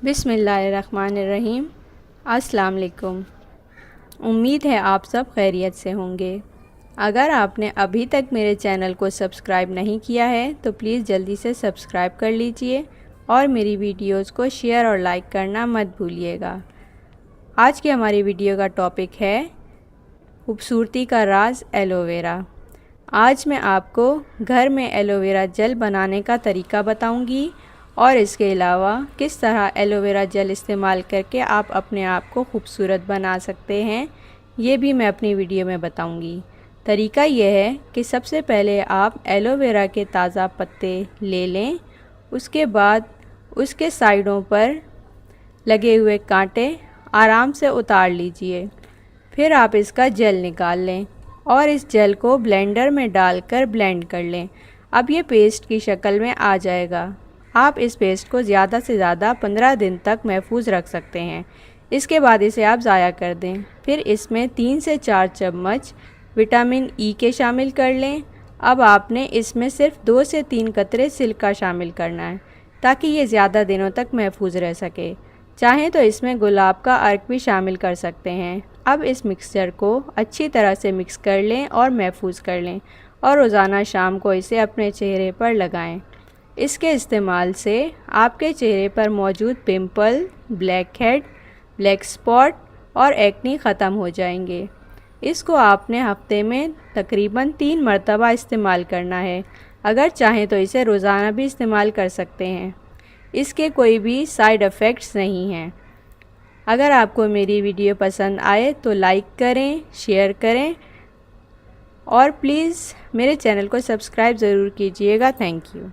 बिस्मिल्लाहिर्रहमानिर्रहीम। अस्सलाम वालेकुम। उम्मीद है आप सब खैरियत से होंगे। अगर आपने अभी तक मेरे चैनल को सब्सक्राइब नहीं किया है तो प्लीज़ जल्दी से सब्सक्राइब कर लीजिए और मेरी वीडियोस को शेयर और लाइक करना मत भूलिएगा। आज की हमारी वीडियो का टॉपिक है खूबसूरती का राज एलोवेरा। आज मैं आपको घर में एलोवेरा जेल बनाने का तरीका बताऊंगी और इसके अलावा किस तरह एलोवेरा जेल इस्तेमाल करके आप अपने आप को खूबसूरत बना सकते हैं, ये भी मैं अपनी वीडियो में बताऊंगी। तरीका यह है कि सबसे पहले आप एलोवेरा के ताज़ा पत्ते ले लें। उसके बाद उसके साइडों पर लगे हुए कांटे आराम से उतार लीजिए। फिर आप इसका जेल निकाल लें और इस जेल को ब्लेंडर में डालकर ब्लेंड कर लें। अब ये पेस्ट की शक्ल में आ जाएगा। आप इस पेस्ट को ज़्यादा से ज़्यादा 15 दिन तक महफूज रख सकते हैं। इसके बाद इसे आप ज़ाया कर दें। फिर इसमें 3 से 4 चम्मच विटामिन ई के शामिल कर लें। अब आपने इसमें सिर्फ 2 से 3 कतरे सिल्का शामिल करना है ताकि ये ज़्यादा दिनों तक महफूज रह सके। चाहें तो इसमें गुलाब का अर्क भी शामिल कर सकते हैं। अब इस मिक्सचर को अच्छी तरह से मिक्स कर लें और महफूज कर लें और रोज़ाना शाम को इसे अपने चेहरे पर लगाएं। इसके इस्तेमाल से आपके चेहरे पर मौजूद pimple, black head, black spot और एक्ने ख़त्म हो जाएंगे। इसको आपने हफ्ते में तकरीबन 3 मरतबा इस्तेमाल करना है। अगर चाहें तो इसे रोज़ाना भी इस्तेमाल कर सकते हैं। इसके कोई भी साइड इफ़ेक्ट्स नहीं हैं। अगर आपको मेरी वीडियो पसंद आए तो लाइक करें, शेयर करें और प्लीज़ मेरे चैनल को सब्सक्राइब ज़रूर कीजिएगा। Thank you.